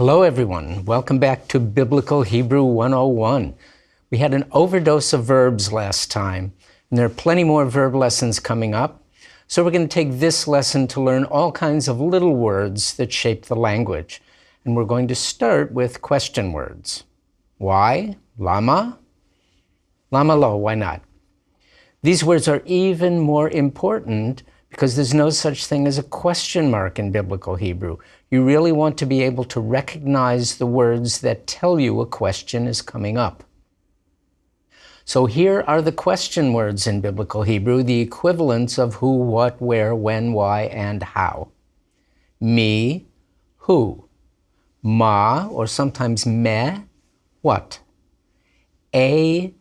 Hello everyone, welcome back to Biblical Hebrew 101. We had an overdose of verbs last time, and there are plenty more verb lessons coming up. So we're going to take this lesson to learn all kinds of little words that shape the language. And we're going to start with question words. Why? Lama? Lama lo, why not? These words are even more important because there's no such thing as a question mark in Biblical Hebrew. You really want to be able to recognize the words that tell you a question is coming up. So here are the question words in Biblical Hebrew, the equivalents of who, what, where, when, why, and how. Me, who. Ma, or sometimes me, what. Aye,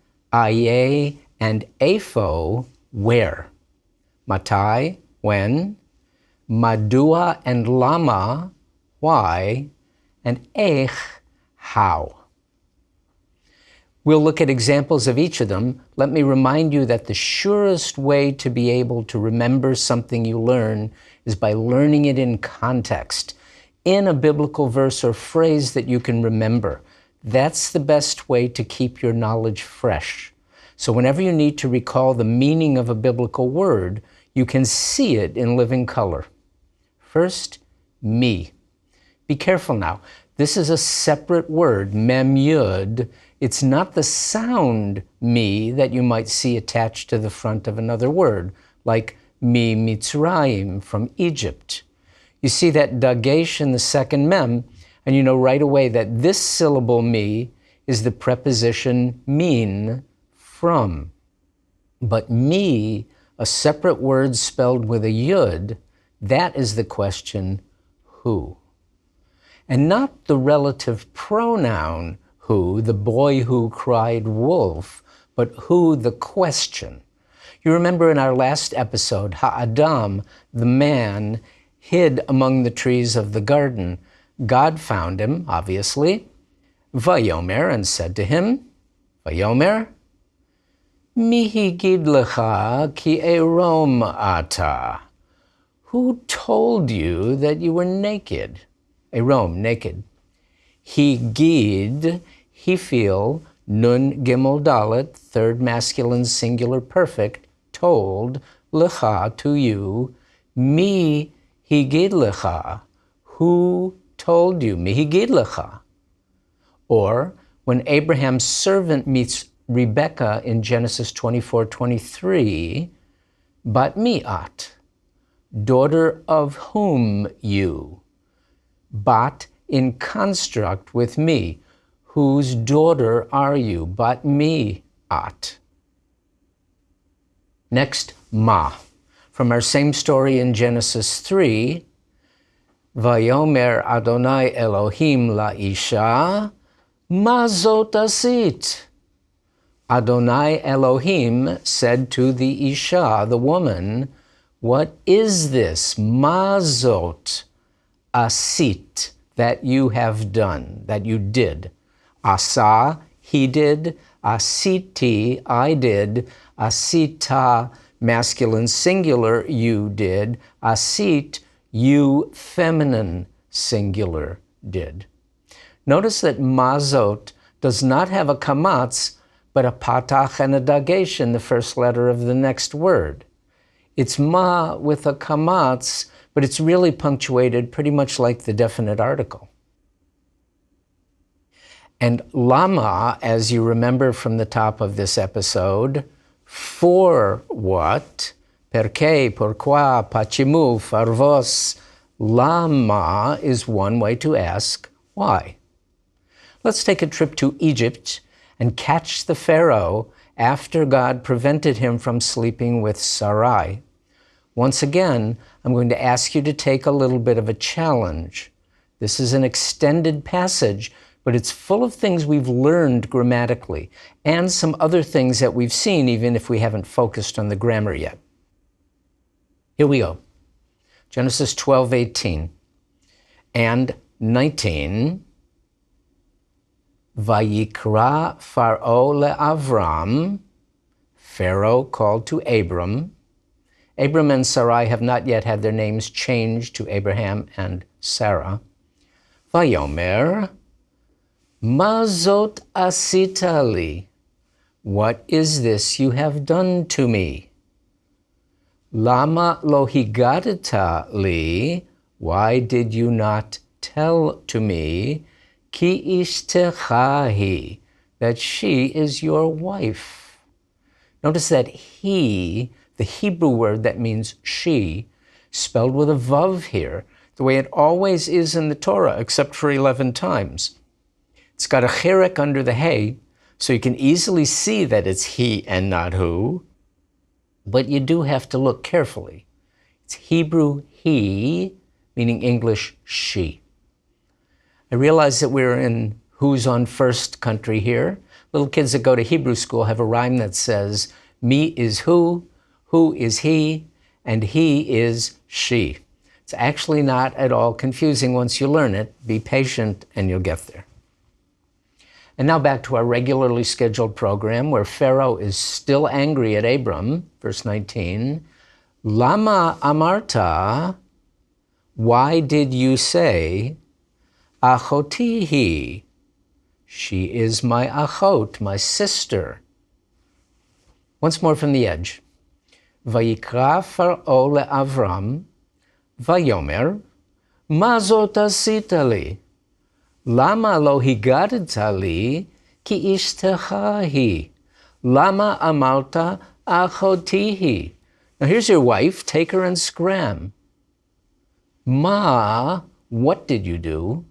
and apho, where. Matai, when. Madua and lama, why. And ech, how. We'll look at examples of each of them. Let me remind you that the surest way to be able to remember something you learn is by learning it in context, in a biblical verse or phrase that you can remember. That's the best way to keep your knowledge fresh. So whenever you need to recall the meaning of a biblical word, you can see it in living color. First, me. Be careful now. This is a separate word, mem yud. It's not the sound me that you might see attached to the front of another word, like mi Mitzrayim, from Egypt. You see that dagesh in the second mem, and you know right away that this syllable me is the preposition min, from. But me, a separate word spelled with a yud, that is the question, who. And not the relative pronoun who, the boy who cried wolf, but who, the question. You remember in our last episode, Ha'adam, the man, hid among the trees of the garden. God found him, obviously. Vayomer, and said to him, Vayomer, Mi higid lecha ki erom ata. Who told you that you were naked? Erom, naked. Higid, he feel, nun gimel dalet, third masculine singular perfect, told, lecha, to you, mi higid lecha, who told you, mi higid lecha. Or, when Abraham's servant meets Rebekah in Genesis 24:23, bat mi'at, daughter of whom you. Bat in construct with me. Whose daughter are you? Bat mi'at. Next, ma. From our same story in Genesis 3, Vayomer Adonai Elohim la'isha, ma zot asit. Adonai Elohim said to the Isha, the woman, what is this, mazot, asit, that you have done, that you did? Asa, he did, asiti, I did, asita, masculine singular, you did, asit, you feminine singular did. Notice that mazot does not have a kamatz, but a patach and a dagesh in the first letter of the next word. It's ma with a kamatz, but it's really punctuated pretty much like the definite article. And lama, as you remember from the top of this episode, for what? Perque, pourquoi, pachimu, farvos. Lama is one way to ask why. Let's take a trip to Egypt and catch the Pharaoh after God prevented him from sleeping with Sarai. Once again, I'm going to ask you to take a little bit of a challenge. This is an extended passage, but it's full of things we've learned grammatically and some other things that we've seen even if we haven't focused on the grammar yet. Here we go. Genesis 12:18 and 19. Vayikra Pharaoh le'Avram, Pharaoh called to Abram. And Sarai have not yet had their names changed to Abraham and Sarah. Vayomer, Ma zot asita li? What is this you have done to me? Lama lo higadata li? Why did you not tell to me? Ki ishtecha hi, that she is your wife. Notice that he, the Hebrew word that means she, spelled with a vav here, the way it always is in the Torah, except for 11 times. It's got a cherek under the hey, so you can easily see that it's he and not who, but you do have to look carefully. It's Hebrew he, meaning English she. I realize that we're in Who's on First country here. Little kids that go to Hebrew school have a rhyme that says, me is who is he, and he is she. It's actually not at all confusing once you learn it. Be patient and you'll get there. And now back to our regularly scheduled program where Pharaoh is still angry at Abram, verse 19. Lama amarta, why did you say, achotihi, she is my achot, my sister. Once more from the edge. Vayikra Pharaoh le'Avram, vayomer, ma zot asita li? Lama lo higadata li, ki ishtecha hi? Lama amalta achotihi? Now here's your wife, take her and scram. Ma, what did you do?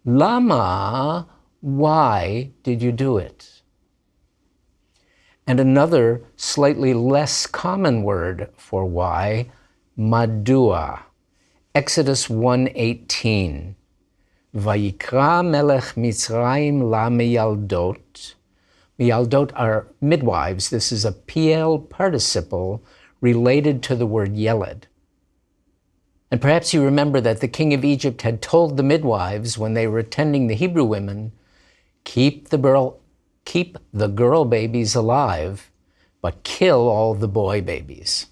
Lama, why did you do it? And another slightly less common word for why, madua. Exodus 1:18. Vayikra melech Mitzrayim la miyaldot. Miyaldot are midwives. This is a piel participle related to the word yeled. And perhaps you remember that the king of Egypt had told the midwives when they were attending the Hebrew women, keep the girl babies alive, but kill all the boy babies.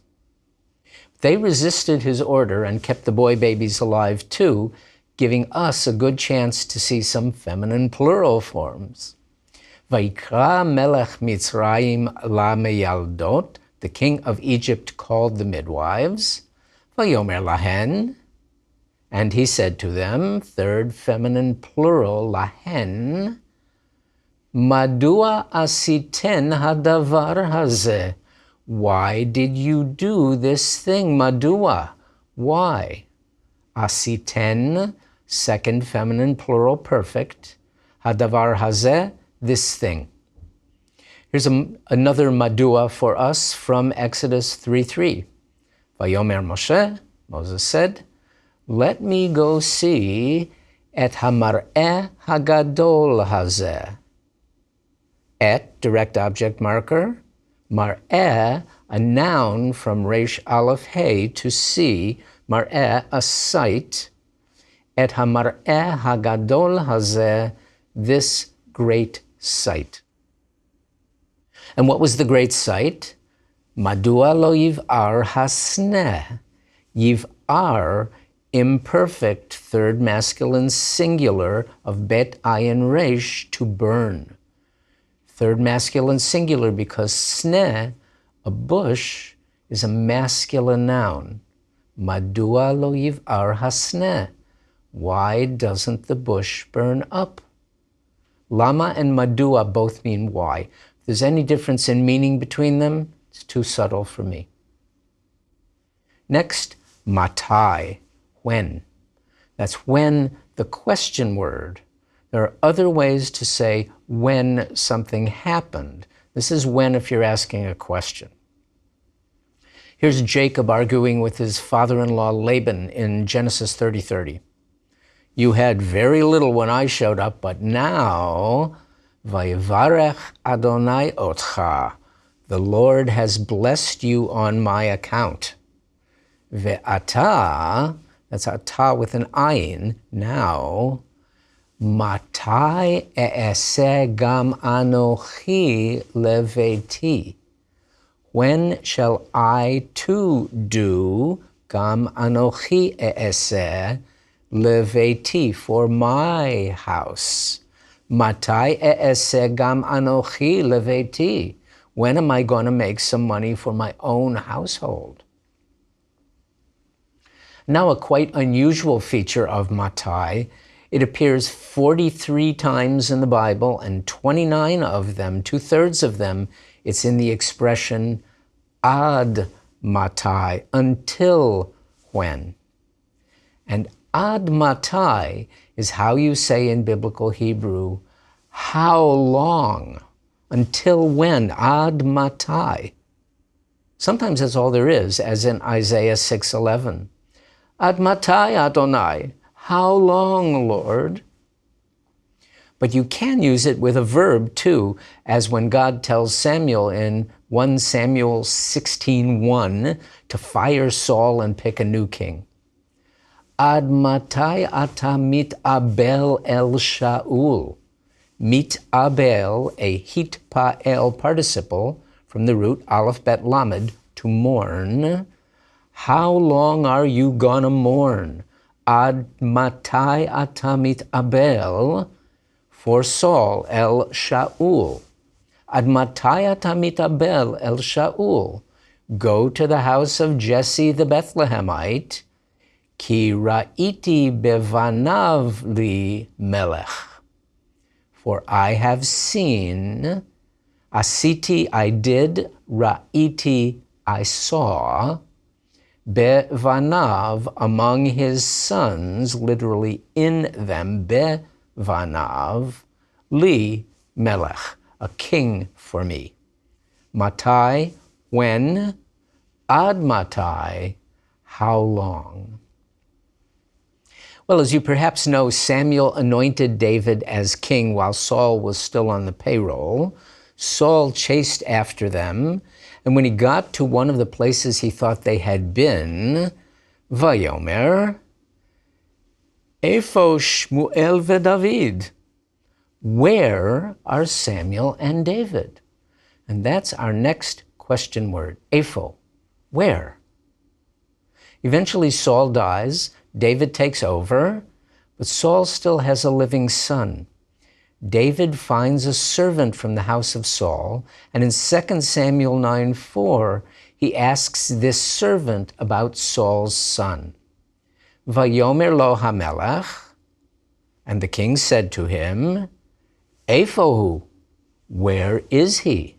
They resisted his order and kept the boy babies alive too, giving us a good chance to see some feminine plural forms. Vayikra melech Mitzrayim la meyaldot, the king of Egypt called the midwives. Vayomer lahen, and he said to them, third feminine plural, lahen, madua asiten hadavar hazeh? Why did you do this thing? Madua, why? Asiten, second feminine plural perfect, hadavar hazeh, this thing. Here's another madua for us from Exodus 3:3. Vayomer Moshe, Moses said, let me go see et hamar'eh hagadol hazeh. Et, direct object marker, mar'eh, a noun from Resh Aleph Hey, to see, mar'eh, a sight, et hamar'eh hagadol hazeh, this great sight. And what was the great sight? Madua lo yiv'ar hasneh. Yiv'ar, imperfect third masculine singular of bet ayin resh, to burn. Third masculine singular because sneh, a bush, is a masculine noun. Madua lo yiv'ar hasneh. Why doesn't the bush burn up? Lama and madua both mean why. If there's any difference in meaning between them, it's too subtle for me. Next, matai, when. That's when, the question word. There are other ways to say when something happened. This is when if you're asking a question. Here's Jacob arguing with his father-in-law Laban in Genesis 30:30. You had very little when I showed up, but now, vayivarech Adonai otcha, the Lord has blessed you on my account. Ve'ata, that's ata with an ayin, now, matai e'eseh gam anochi leveti. When shall I too do, gam anochi e'eseh, leveiti, for my house. Matai e'eseh gam anochi leveiti. When am I going to make some money for my own household? Now, a quite unusual feature of matai. It appears 43 times in the Bible, and 29 of them, 2/3 of them, it's in the expression ad matai, until when. And ad matai is how you say in biblical Hebrew, how long, until when, ad matai. Sometimes that's all there is, as in Isaiah 6:11. Ad matai Adonai, how long, Lord? But you can use it with a verb too, as when God tells Samuel in 1 Samuel 16:1 to fire Saul and pick a new king. Ad matai ata mit'abel el Shaul. Mit'abel, a hitpa'el participle from the root aleph bet lamed, to mourn. How long are you gonna mourn? Ad matai ata mit'abel, for Saul el Shaul. Ad matai ata mit'abel el Shaul. Go to the house of Jesse the Bethlehemite. Ki ra'iti bevanav li melech. For I have seen, asiti I did, ra'iti I saw, bevanav among his sons, literally in them, bevanav, li melech, a king for me. Matai, when? Ad matai, how long? Well, as you perhaps know, Samuel anointed David as king while Saul was still on the payroll. Saul chased after them, and when he got to one of the places he thought they had been, Vayomer, Eifo Shmuel v'David. Where are Samuel and David? And that's our next question word, Eifo, where? Eventually Saul dies, David takes over, but Saul still has a living son. David finds a servant from the house of Saul, and in 2 Samuel 9:4, he asks this servant about Saul's son. Vayomer lo hamelech, and the king said to him, Eiphohu, where is he?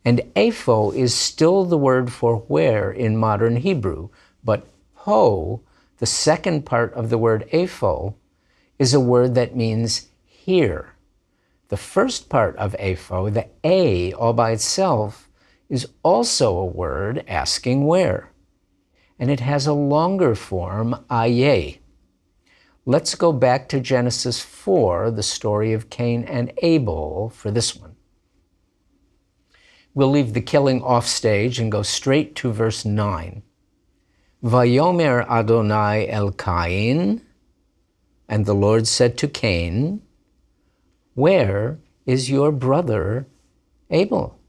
And eipho is still the word for where in modern Hebrew, but ho, the second part of the word eipho, is a word that means here. The first part of eipho, the a all by itself, is also a word asking where. And it has a longer form, aye. Let's go back to Genesis 4, the story of Cain and Abel, for this one. We'll leave the killing off stage and go straight to verse 9. Vayomer Adonai el Cain, and the Lord said to Cain, where is your brother Abel?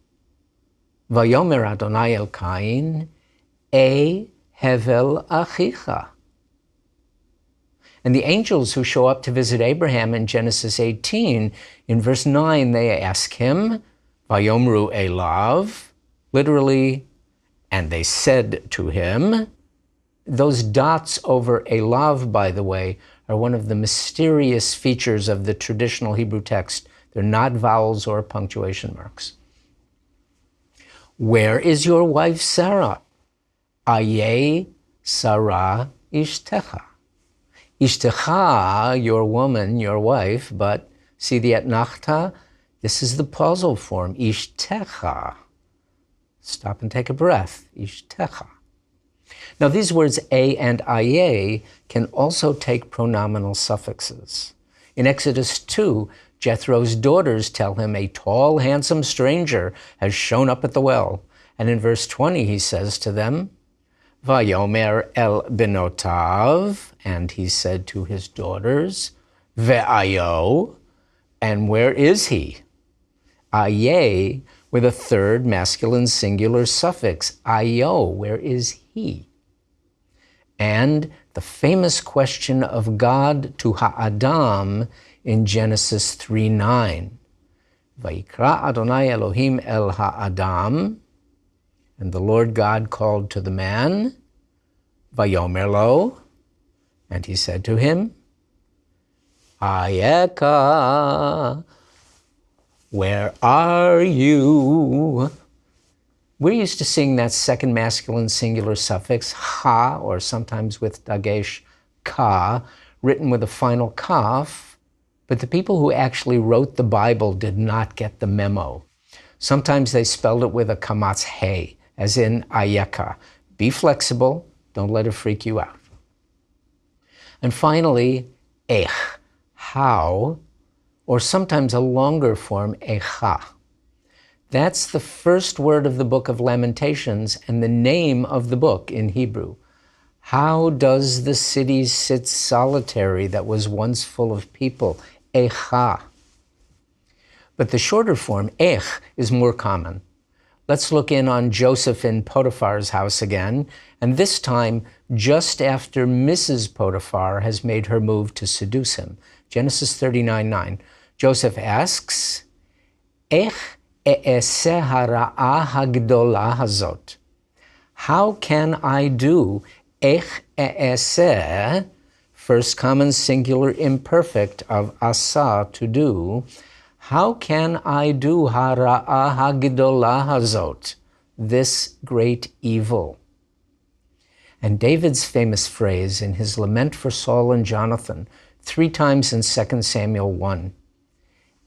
Vayomer Adonai el Cain, e hevel achicha. And the angels who show up to visit Abraham in Genesis 18, in verse 9, they ask him, Vayomru elav, literally, and they said to him. Those dots over elav, by the way, are one of the mysterious features of the traditional Hebrew text. They're not vowels or punctuation marks. Where is your wife Sarah? Aye Sarah ishtecha. Ishtecha, your woman, your wife, but see the etnachta? This is the pausal form, ishtecha. Stop and take a breath, ishtecha. Now these words a and aye can also take pronominal suffixes. In Exodus 2, Jethro's daughters tell him a tall, handsome stranger has shown up at the well. And in verse 20 he says to them, Vayomer el benotav, and he said to his daughters, Ve'ayo, and where is he? Aye, with a third masculine singular suffix, ayo, where is he? and the famous question of God to Ha'adam in Genesis 3:9. Vayikra Adonai Elohim el Ha'adam, and the Lord God called to the man, Vayomer lo, and he said to him, Ayeka, where are you? We're used to seeing that second masculine singular suffix, ha, or sometimes with dagesh, ka, written with a final kaf, but the people who actually wrote the Bible did not get the memo. Sometimes they spelled it with a kamatz he, as in ayeka. Be flexible, don't let it freak you out. And finally, ech, how, or sometimes a longer form, echa. That's the first word of the book of Lamentations and the name of the book in Hebrew. How does the city sit solitary that was once full of people? Echa. But the shorter form, ech, is more common. Let's look in on Joseph in Potiphar's house again, and this time just after Mrs. Potiphar has made her move to seduce him. Genesis 39:9. Joseph asks, Ech e'eseh hara'ah hagdolah hazot. How can I do ech e'eseh, first common singular imperfect of asa, to do, how can I do hara'ah hagdolah hazot, this great evil? And David's famous phrase in his lament for Saul and Jonathan, 3 times in 2 Samuel 1,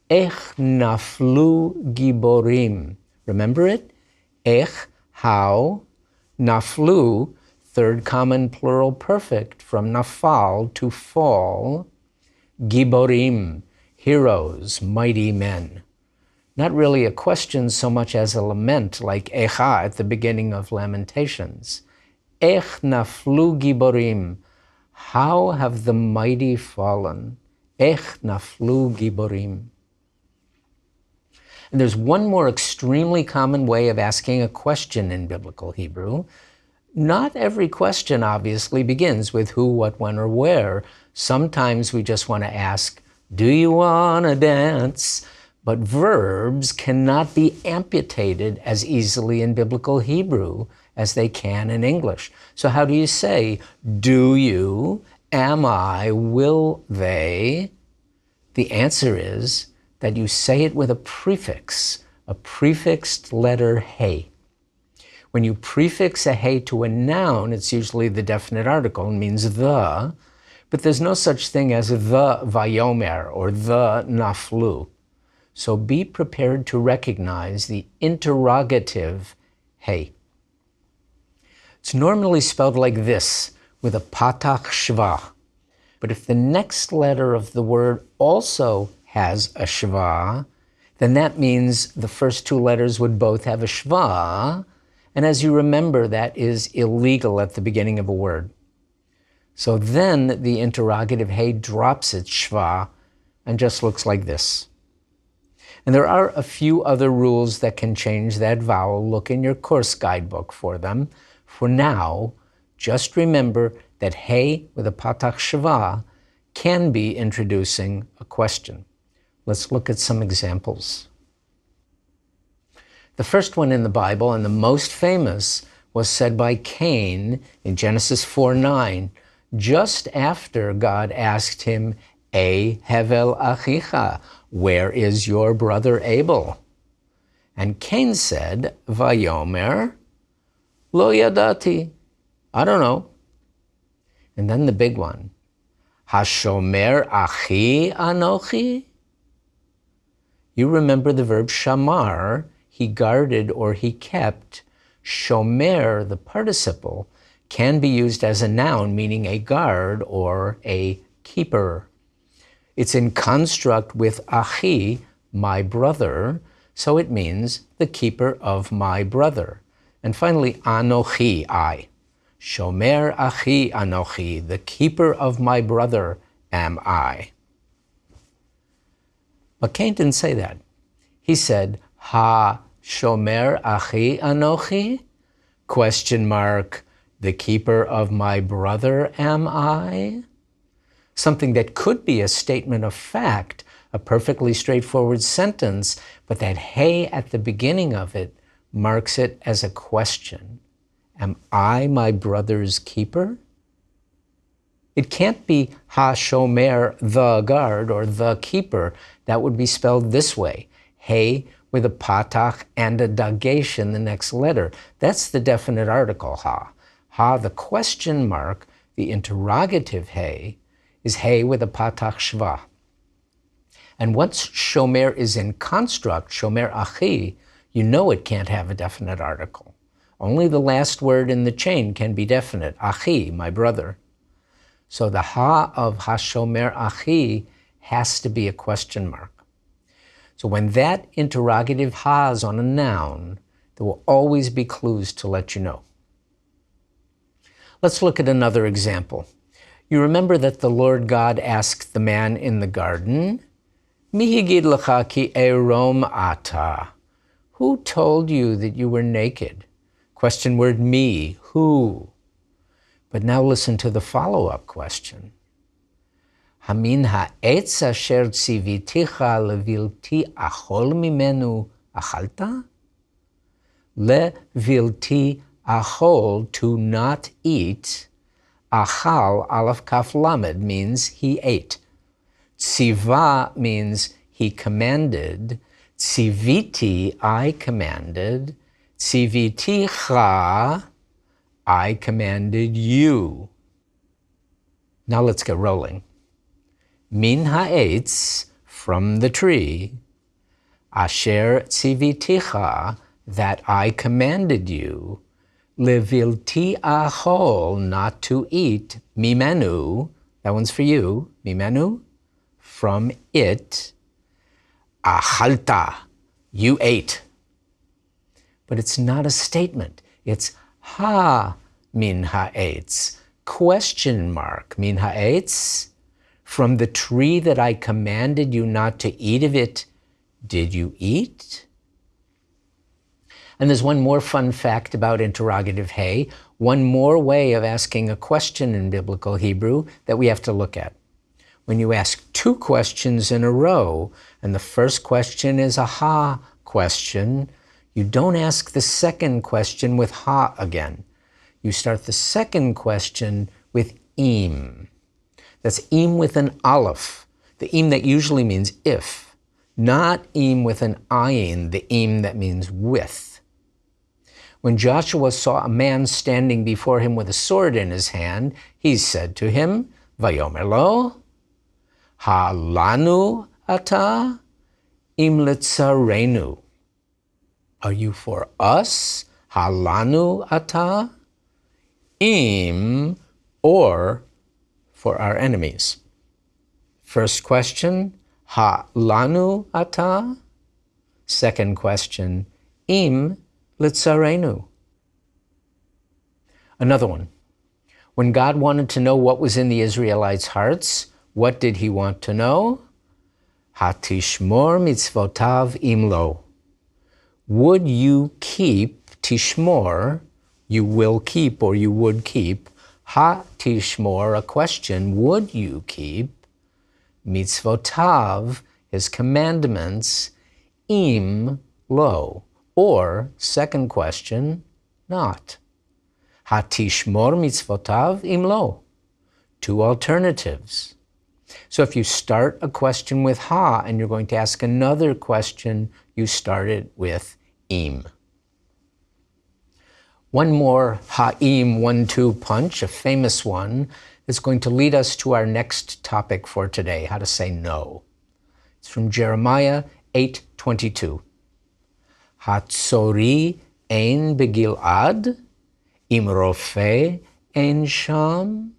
Ech naflu giborim. Remember it? Ech, how, naflu, third common plural perfect from nafal, to fall, giborim, heroes, mighty men. Not really a question so much as a lament like echa at the beginning of Lamentations. Ech naflu giborim. How have the mighty fallen? Ech naflu giborim. And there's one more extremely common way of asking a question in biblical Hebrew. Not every question, obviously, begins with who, what, when, or where. Sometimes we just want to ask, do you want to dance? But verbs cannot be amputated as easily in biblical Hebrew as they can in English. So how do you say, do you, am I, will they? The answer is that you say it with a prefixed letter he. When you prefix a he to a noun, it's usually the definite article and means the, but there's no such thing as the vayomer or the naflu. So be prepared to recognize the interrogative he. It's normally spelled like this, with a patach shva. But if the next letter of the word also has a shva, then that means the first 2 letters would both have a shva, and as you remember, that is illegal at the beginning of a word. So then the interrogative he drops its shva and just looks like this. And there are a few other rules that can change that vowel. Look in your course guidebook for them. For now, just remember that he with a patach shva can be introducing a question. Let's look at some examples. The first one in the Bible, and the most famous, was said by Cain in Genesis 4:9, just after God asked him, E hevel achicha, where is your brother Abel? And Cain said, Vayomer, lo yadati, I don't know. And then the big one, Hashomer achi anochi? You remember the verb shamar, he guarded or he kept. Shomer, the participle, can be used as a noun, meaning a guard or a keeper. It's in construct with achi, my brother, so it means the keeper of my brother. And finally, anochi, I. Shomer achi anochi, the keeper of my brother am I. But Cain didn't say that. He said, Ha shomer achi anochi? Question mark, The keeper of my brother am I? Something that could be a statement of fact, a perfectly straightforward sentence, but that hey at the beginning of it marks it as a question. Am I my brother's keeper? It can't be ha-shomer, the guard, or the keeper. That would be spelled this way. Hey with a patach and a dagesh in the next letter. That's the definite article ha. Ha, the question mark, the interrogative hey, is hey with a patach shva. And once shomer is in construct, shomer achi, you know it can't have a definite article. Only the last word in the chain can be definite, achi, my brother. So the ha of hashomer achi has to be a question mark. So when that interrogative ha is on a noun, there will always be clues to let you know. Let's look at another example. You remember that the Lord God asked the man in the garden, Mi higid lecha ki erom ata? Who told you that you were naked? Question word me, who? But now listen to the follow-up question. Hamin ha'etz asher tziviticha levilti achol mimenu achalta? Levilti achol, to not eat. Achal, aleph kaf lamed, means he ate. Tziva means he commanded. Tziviti, I commanded. Tziviticha, I commanded you. Now let's get rolling. Min ha'etz, from the tree. Asher tziviticha, that I commanded you. Levilti achol, not to eat. Mimenu, that one's for you. Mimenu, from it. Achalta, you ate. But it's not a statement. It's ha min ha'etz, question mark, min ha'etz, from the tree that I commanded you not to eat of it, did you eat? And there's one more fun fact about interrogative hey, one more way of asking a question in biblical Hebrew that we have to look at. When you ask two questions in a row, and the first question is a ha question, you don't ask the second question with ha again. You start the second question with im. That's im with an aleph, the im that usually means if, not im with an ayin, the im that means with. When Joshua saw a man standing before him with a sword in his hand, he said to him, Vayomer lo, ha lanu ata, im litzarenu. Are you for us, halanu ata, im, or for our enemies? First question, halanu ata. Second question, im litzarenu. Another one. When God wanted to know what was in the Israelites' hearts, what did he want to know? Hatishmor mitzvotav imlo. Would you keep, tishmor, you will keep or you would keep, ha-tishmor, a question, would you keep, mitzvotav, his commandments, im, lo, or, second question, not. Ha-tishmor mitzvotav im lo. Two alternatives. So if you start a question with ha and you're going to ask another question, you start it with im. One more ha'im 1-2 punch, a famous one, is going to lead us to our next topic for today, how to say no. It's from Jeremiah 8:22. Hatzori ein begilad, im rofe ein sham.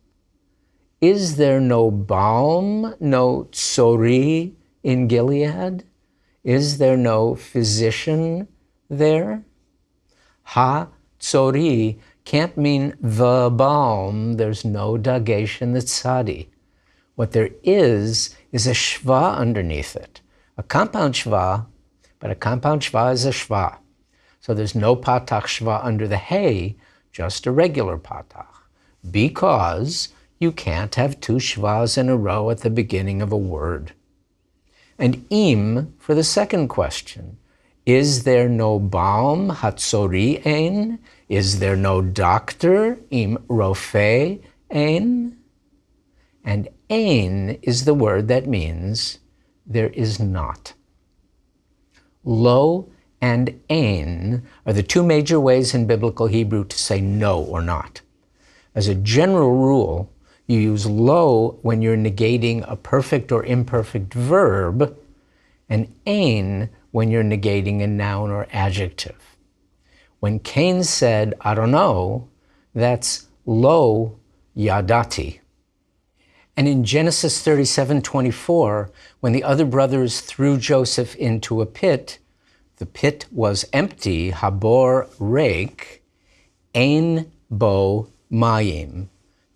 Is there no balm, no tsori in Gilead? Is there no physician there? Ha-tsori can't mean the balm. There's no dagesh in the tzadi. What there is a shva underneath it. A compound shva, but a compound shva is a shva. So there's no patach shva under the hey, just a regular patach, because you can't have two shvas in a row at the beginning of a word. And im for the second question. Is there no balm hatzori ein? Is there no doctor im rofe ein? And ein is the word that means there is not. Lo and ein are the two major ways in biblical Hebrew to say no or not. As a general rule, you use lo when you're negating a perfect or imperfect verb, and ein when you're negating a noun or adjective. When Cain said, I don't know, that's lo yadati. And in Genesis 37:24, when the other brothers threw Joseph into a pit, the pit was empty, habor reik, ein bo mayim.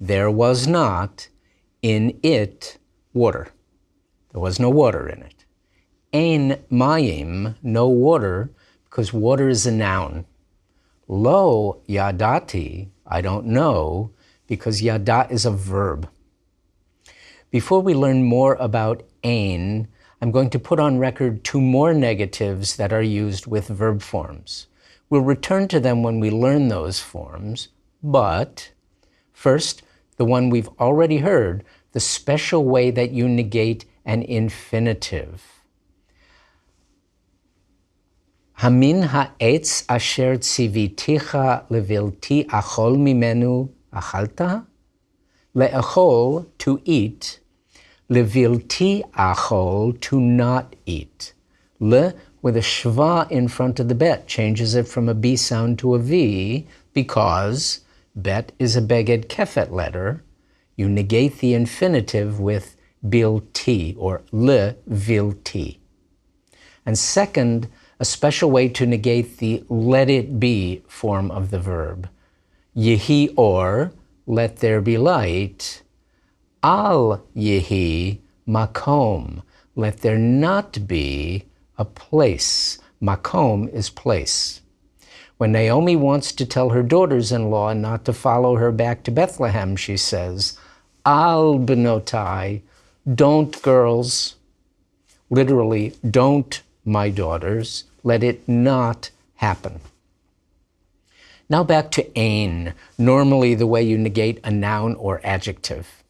There was not in it water. There was no water in it. Ein mayim, no water, because water is a noun. Lo yadati, I don't know, because yada is a verb. Before we learn more about ein, I'm going to put on record two more negatives that are used with verb forms. We'll return to them when we learn those forms, but first, the one we've already heard, the special way that you negate an infinitive. Hamin ha'etz asher tziviticha levilti achol mimenu achalta? Le'achol, to eat. Levilti achol, to not eat. Le, with a shva in front of the bet, changes it from a B sound to a V, because bet is a beged kefet letter. You negate the infinitive with bilti, or le vilti. And second, a special way to negate the let it be form of the verb. Yehi or, let there be light. Al yehi makom, let there not be a place. Makom is place. When Naomi wants to tell her daughters-in-law not to follow her back to Bethlehem, she says, Al benotai, don't girls. Literally, don't my daughters. Let it not happen. Now back to ein, normally the way you negate a noun or adjective.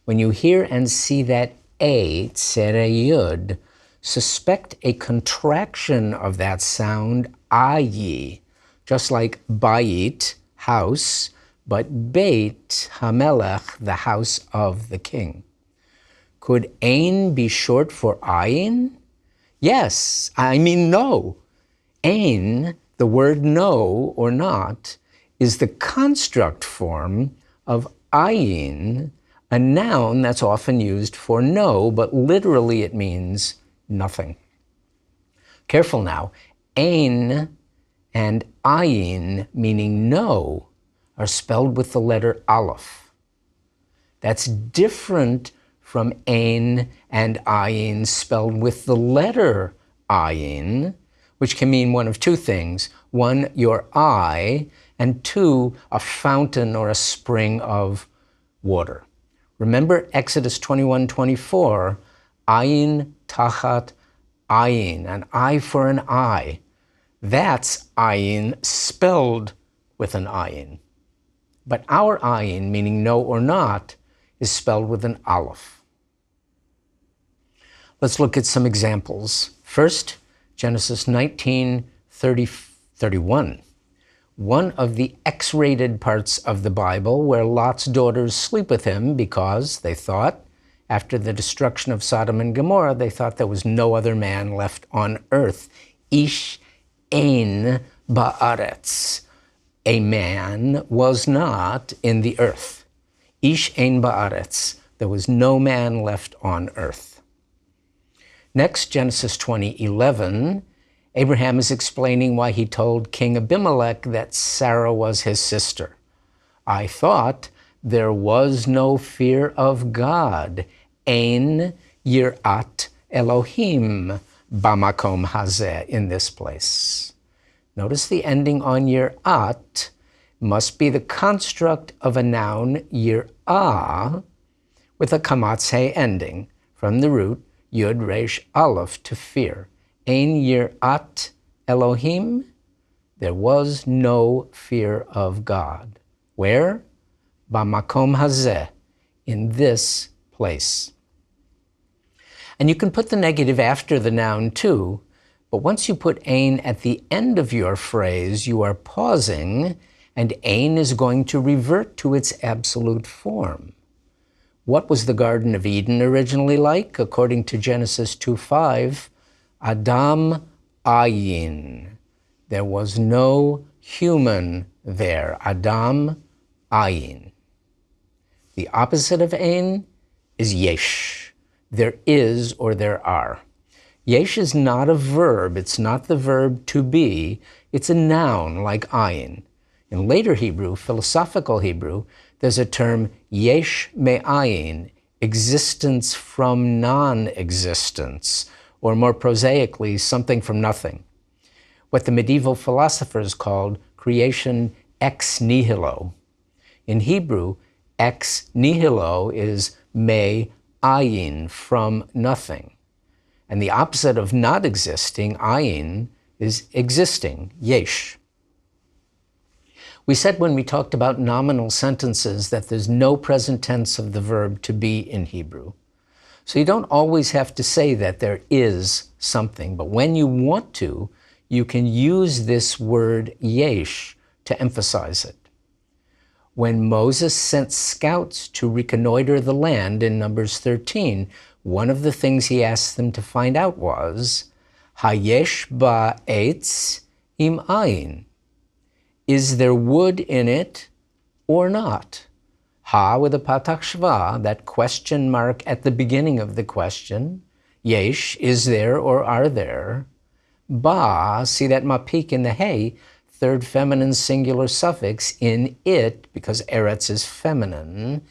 When you hear and see that a, tsereyud, suspect a contraction of that sound, ayi, just like bayit, house, but beit, hamelech, the house of the king. Could ein be short for ayin? Yes, I mean no. Ein, the word no or not, is the construct form of ayin, a noun that's often used for no, but literally it means nothing. Careful now, ein and ayin, meaning no, are spelled with the letter aleph. That's different from ein and ayin spelled with the letter ayin, which can mean one of two things. One, your eye, and two, a fountain or a spring of water. Remember Exodus 21:24, ayin tachat ayin, an eye for an eye. That's ayin spelled with an ayin. But our ayin, meaning no or not, is spelled with an aleph. Let's look at some examples. First, Genesis 19:31. One of the X-rated parts of the Bible where Lot's daughters sleep with him because they thought, after the destruction of Sodom and Gomorrah, they thought there was no other man left on earth. Ish ein ba'aretz. A man was not in the earth. Ish ein ba'aretz. There was no man left on earth. Next, Genesis 20:11. Abraham is explaining why he told King Abimelech that Sarah was his sister. I thought there was no fear of God. Ein yirat Elohim bamakom hazeh, in this place. Notice the ending on yirat must be the construct of a noun yir'ah with a kamatze ending from the root yud resh aleph to fear. Ein yir'at Elohim, there was no fear of God. Where? Bamakom hazeh, in this place. And you can put the negative after the noun too, but once you put ein at the end of your phrase, you are pausing, and ein is going to revert to its absolute form. What was the Garden of Eden originally like? According to Genesis 2:5, Adam ayin. There was no human there. Adam ayin. The opposite of ein is yesh. There is or there are. Yesh is not a verb. It's not the verb to be. It's a noun like ayin. In later Hebrew, philosophical Hebrew, there's a term yesh me'ayin, existence from non-existence, or more prosaically, something from nothing. What the medieval philosophers called creation ex nihilo. In Hebrew, ex nihilo is me'ayin, from nothing. And the opposite of not existing, ayin, is existing, yesh. We said when we talked about nominal sentences that there's no present tense of the verb to be in Hebrew. So you don't always have to say that there is something, but when you want to, you can use this word yesh to emphasize it. When Moses sent scouts to reconnoiter the land in Numbers 13, one of the things he asked them to find out was, Hayesh ba'etz im ayin. Is there wood in it or not? Ha with a patach shva, that question mark at the beginning of the question. Yesh, is there or are there? Ba, see that mapik in the hey, third feminine singular suffix, in it, because eretz is feminine.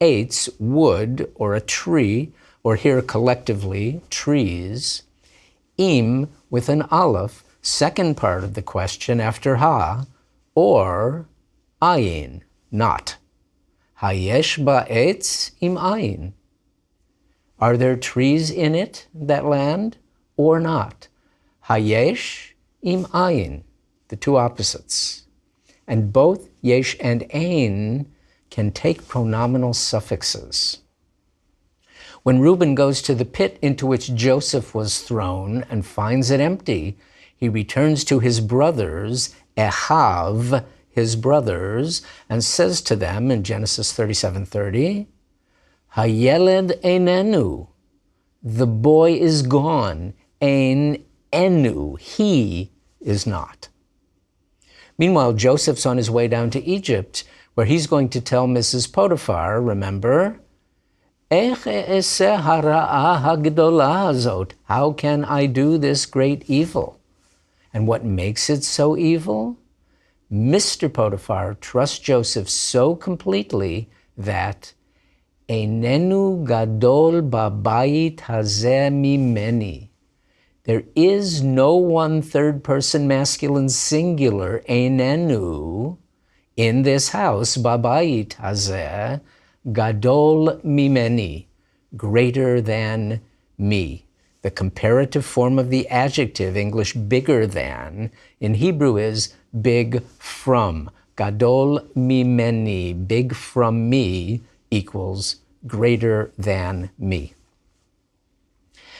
Eitz, wood or a tree, or here collectively, trees. Im, with an aleph, second part of the question after ha, or ayin, not. Hayesh ba'etz im ayin. Are there trees in it, that land, or not? Hayesh im ayin, the two opposites. And both yesh and ein can take pronominal suffixes. When Reuben goes to the pit into which Joseph was thrown and finds it empty, he returns to his brothers, Echav, his brothers, and says to them in Genesis 37:30, Hayeled einenu, the boy is gone, ein enu, he is not. Meanwhile, Joseph's on his way down to Egypt, where he's going to tell Mrs. Potiphar, remember, Ech e'eseh hara'ah hagdolah hazot, how can I do this great evil? And what makes it so evil? Mr. Potiphar trusts Joseph so completely that Einenu gadol babayit hazeh mimeni. There is no one third-person masculine singular, Einenu, in this house, babayit hazeh, gadol mimeni, greater than me. The comparative form of the adjective, English bigger than, in Hebrew is big from. Gadol mimeni, big from me, equals greater than me.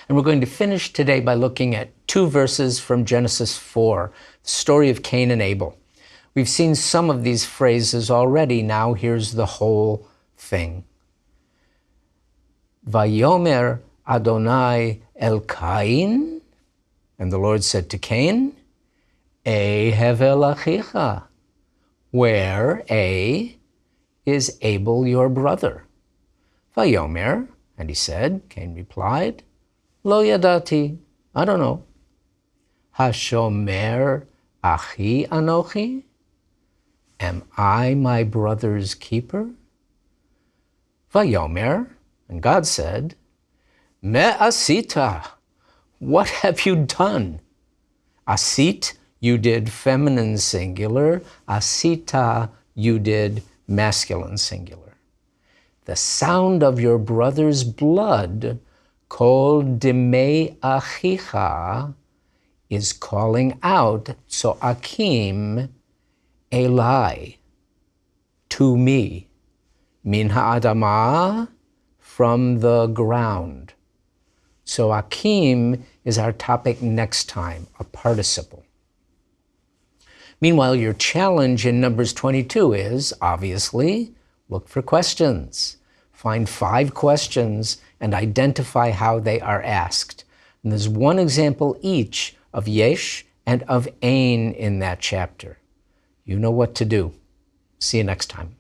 And we're going to finish today by looking at two verses from Genesis 4, the story of Cain and Abel. We've seen some of these phrases already. Now here's the whole thing. Vayomer Adonai el Cain, and the Lord said to Cain, E hevel achicha, where A is Abel your brother. Vayomer, and he said, Cain replied, Lo yadati, I don't know. Hashomer achi anochi, am I my brother's keeper? Vayomer, and God said, Me asita, what have you done? Asit you did feminine singular. Asita, you did masculine singular. The sound of your brother's blood, kol dimei achicha, is calling out, tzoakim, elai, to me. Min ha'adamah, from the ground. Tzoakim is our topic next time, a participle. Meanwhile, your challenge in Numbers 22 is, obviously, look for questions. Find 5 questions and identify how they are asked. And there's one example each of yesh and of ein in that chapter. You know what to do. See you next time.